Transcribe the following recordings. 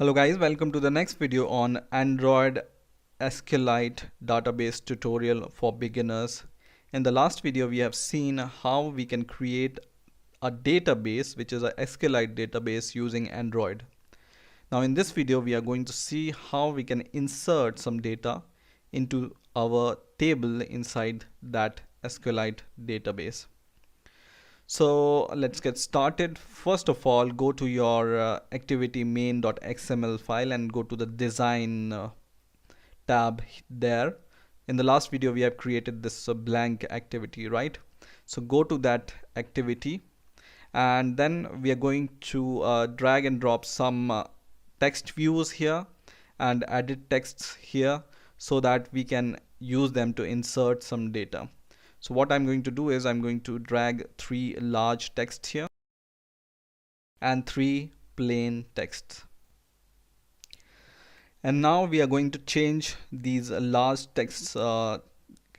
Hello guys, welcome to the next video on Android SQLite database tutorial for beginners. In the last video we have seen how we can create a database which is a SQLite database using Android. Now in this video we are going to see how we can insert some data into our table inside that SQLite database. So let's get started. First of all, go to your activity main.xml file and go to the design tab there. In the last video, we have created this blank activity, right? So go to that activity and then we are going to drag and drop some text views here and edit texts here so that we can use them to insert some data. So what I'm going to do is I'm going to drag 3 large texts here and 3 plain texts. And now we are going to change these large texts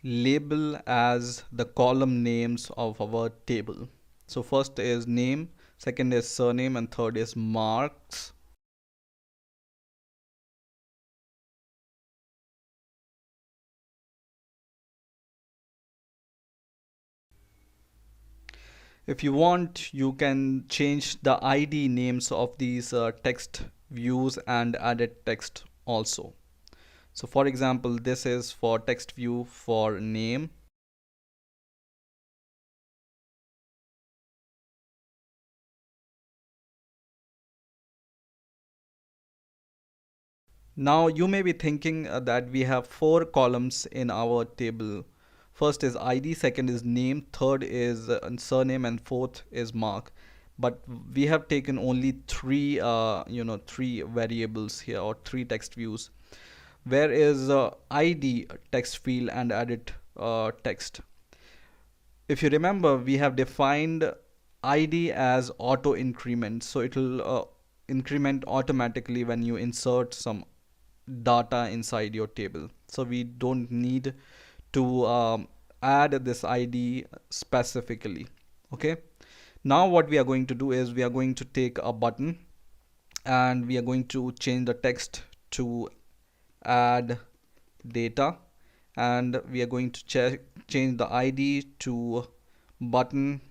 label as the column names of our table. So first is name, second is surname, and third is marks. If you want, you can change the ID names of these text views and edit text also. So for example, this is for text view for name. Now you may be thinking that we have 4 columns in our table. First is ID, second is name, third is surname, and fourth is mark. But we have taken only 3 3 variables here, or 3 text views. Where is ID text field and edit text? If you remember, we have defined ID as auto increment, so it will increment automatically when you insert some data inside your table. So we don't need to add this ID specifically. Okay, now what we are going to do is we are going to take a button and we are going to change the text to add data, and we are going to change the ID to button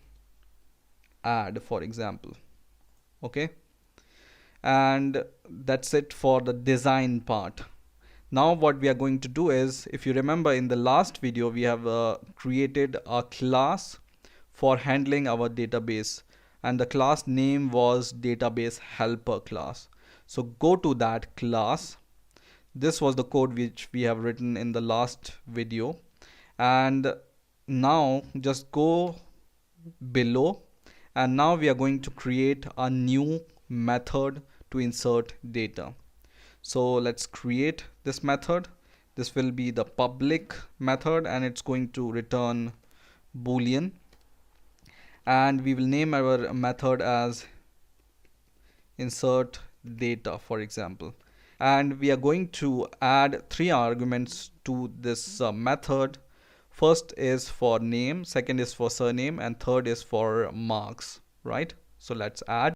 add, for example. Okay, and that's it for the design part. Now what we are going to do is, if you remember in the last video, we have created a class for handling our database, and the class name was database helper class. So go to that class. This was the code which we have written in the last video, and now just go below, and now we are going to create a new method to insert data. So let's create this method. This will be the public method and it's going to return boolean, and we will name our method as insert data, for example. And we are going to add 3 arguments to this method. First is for name, second is for surname, and third is for marks, right? So let's add.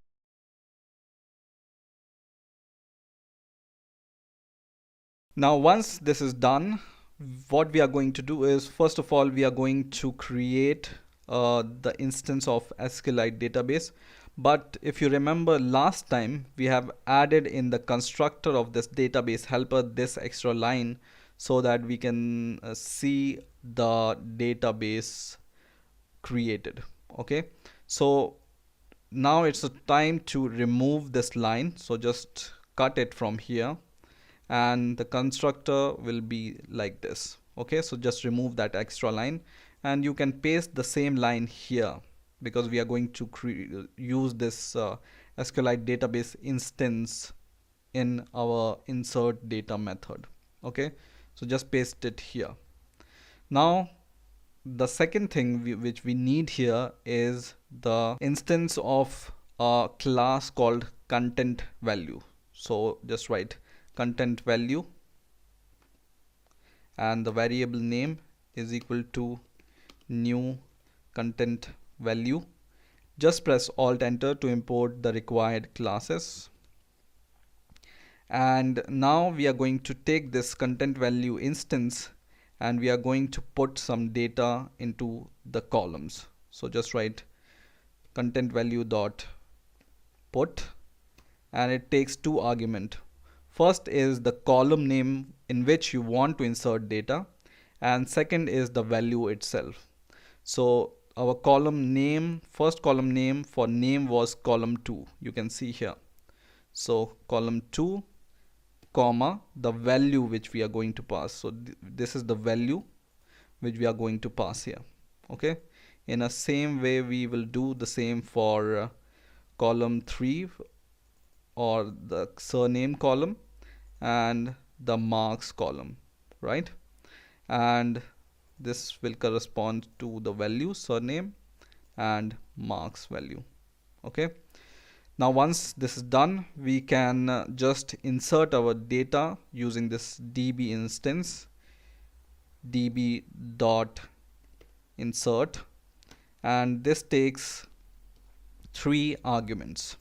Now once this is done, what we are going to do is, first of all, we are going to create the instance of SQLite database. But if you remember last time, we have added in the constructor of this database helper this extra line so that we can see the database created. Okay, so now it's a time to remove this line, so just cut it from here and the constructor will be like this. Okay, so just remove that extra line and you can paste the same line here, because we are going to use this SQLite database instance in our insert data method. Okay, so just paste it here. Now the second thing which we need here is the instance of a class called content value. So just write content value and the variable name is equal to new content value. Just press Alt Enter to import the required classes. And now we are going to take this content value instance and we are going to put some data into the columns. So just write content value dot put, and it takes two arguments. First is the column name in which you want to insert data, and second is the value itself. So our column name, first column name for name was column 2, you can see here. So column 2 comma the value which we are going to pass. So this is the value which we are going to pass here. Okay, in a same way we will do the same for column 3 or the surname column and the marks column, right? And this will correspond to the value surname and marks value. Okay, now once this is done, we can just insert our data using this db instance, db dot insert, and this takes three arguments.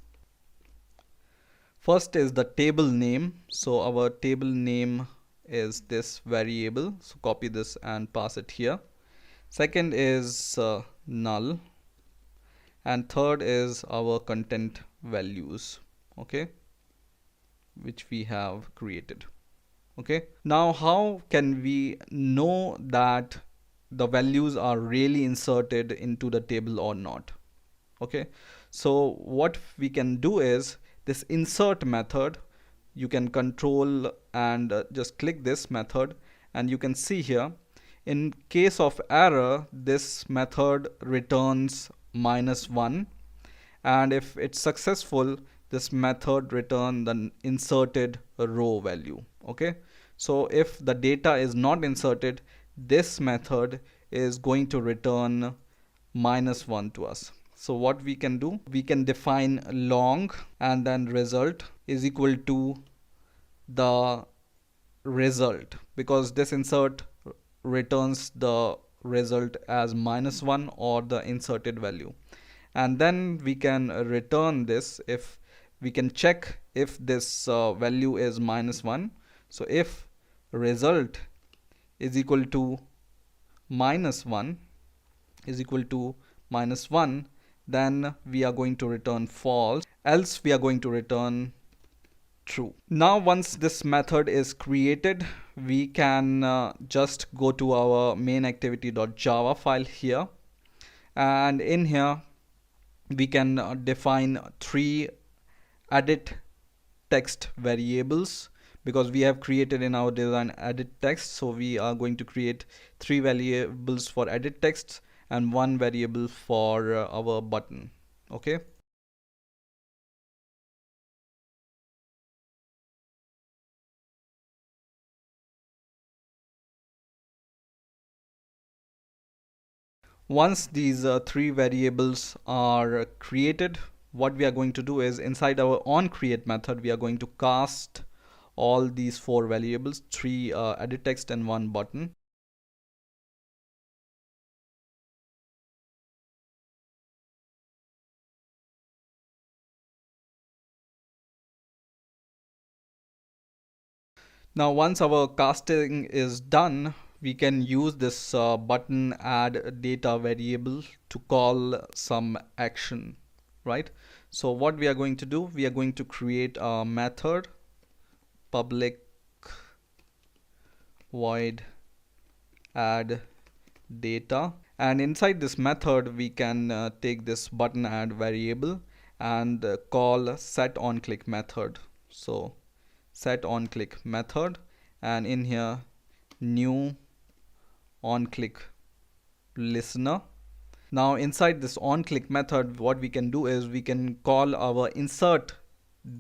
First is the table name. So our table name is this variable, so copy this and pass it here. Second is null, and third is our content values, okay, which we have created. Okay, now how can we know that the values are really inserted into the table or not? Okay, so what we can do is this insert method, you can control and just click this method, and you can see here in case of error this method returns -1, and if it's successful this method return the inserted row value. Okay, so if the data is not inserted, this method is going to return -1 to us. So what we can do, we can define long and then result is equal to the result, because this insert returns the result as -1 or the inserted value. And then we can return this if we can check if this value is -1. So if result is equal to -1 is equal to -1, then we are going to return false, else we are going to return true. Now once this method is created, we can just go to our main activity.java file here, and in here we can define three edit text variables, because we have created in our design edit text. So we are going to create three variables for edit text and one variable for our button. Okay, once these three variables are created, what we are going to do is inside our onCreate method we are going to cast all these four variables, three edit text and one button. Now once our casting is done, we can use this button add data variable to call some action, right? So what we are going to do, we are going to create a method public void add data, and inside this method we can take this button add variable and call set on click method. So set on click method, and in here new on click listener. Now inside this on click method what we can do is we can call our insert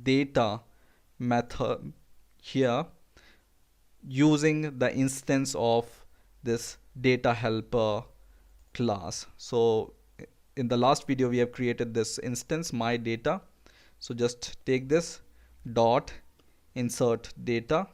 data method here using the instance of this data helper class. So in the last video we have created this instance my data, so just take this dot insert data.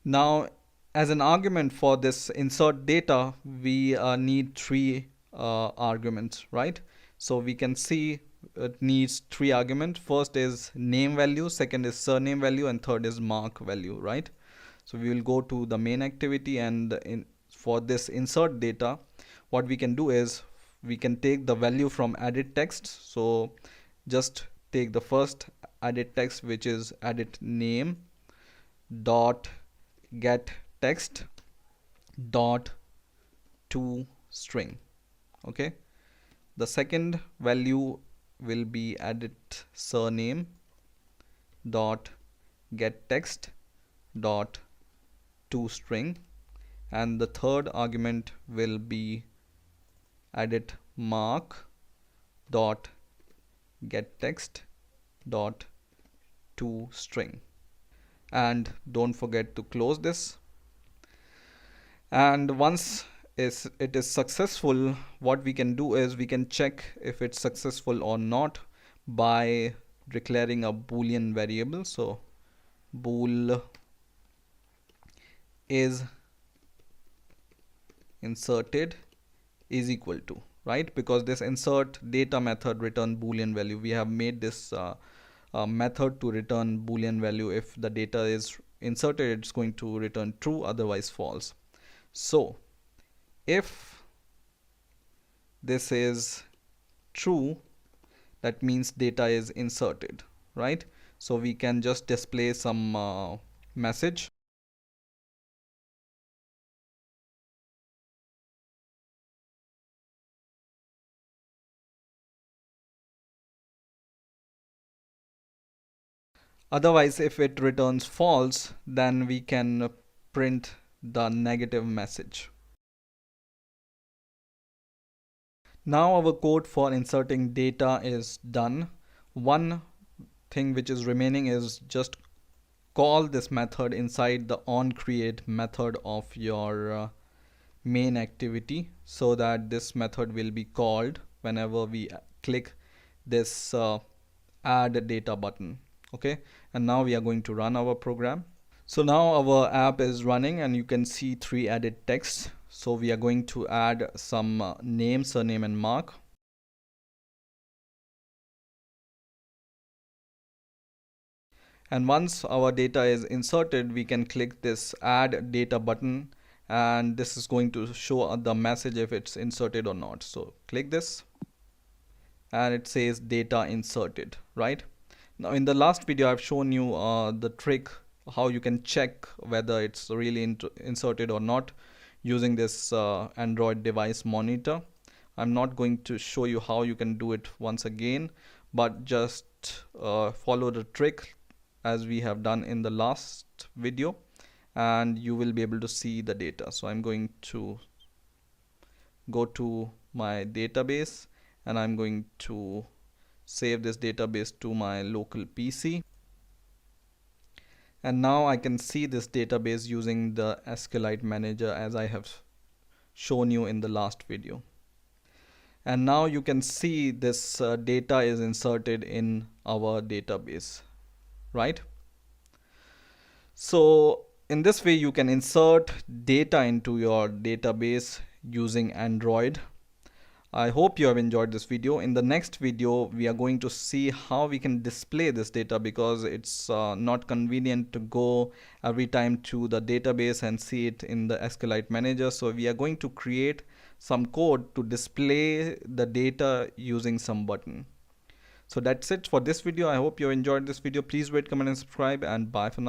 Now as an argument for this insert data we need three arguments, right? So we can see it needs three arguments. First is name value, second is surname value, and third is mark value, right? So we will go to the main activity, and for this insert data, what we can do is we can take the value from added text. So just take the first added text, which is added name dot get text dot to string. Okay, the second value will be added surname dot get text dot to string, and the third argument will be added mark dot get text dot to string. And don't forget to close this. And once it is successful, what we can do is we can check if it's successful or not by declaring a boolean variable. So bool is inserted is equal to, right? Because this insert data method return boolean value. We have made this method to return boolean value. If the data is inserted, it's going to return true, otherwise false. So if this is true, that means data is inserted, right? So we can just display some message. Otherwise, if it returns false, then we can print the negative message. Now our code for inserting data is done. One thing which is remaining is just call this method inside the onCreate method of your main activity, so that this method will be called whenever we click this add data button. Okay, and now we are going to run our program. So now our app is running, and you can see three added texts. So we are going to add some name, surname, and mark. And once our data is inserted, we can click this add data button, and this is going to show the message if it's inserted or not. So click this, and it says data inserted, right? Now in the last video I've shown you the trick how you can check whether it's really inserted or not using this Android device monitor. I'm not going to show you how you can do it once again, but just follow the trick as we have done in the last video, and you will be able to see the data. So I'm going to go to my database, and I'm going to save this database to my local PC. And now I can see this database using the SQLite manager as I have shown you in the last video. And now you can see this data is inserted in our database, right? So in this way you can insert data into your database using Android. I hope you have enjoyed this video. In the next video, we are going to see how we can display this data, because it's not convenient to go every time to the database and see it in the SQLite manager. So we are going to create some code to display the data using some button. So that's it for this video. I hope you enjoyed this video. Please rate, comment, and subscribe, and bye for now.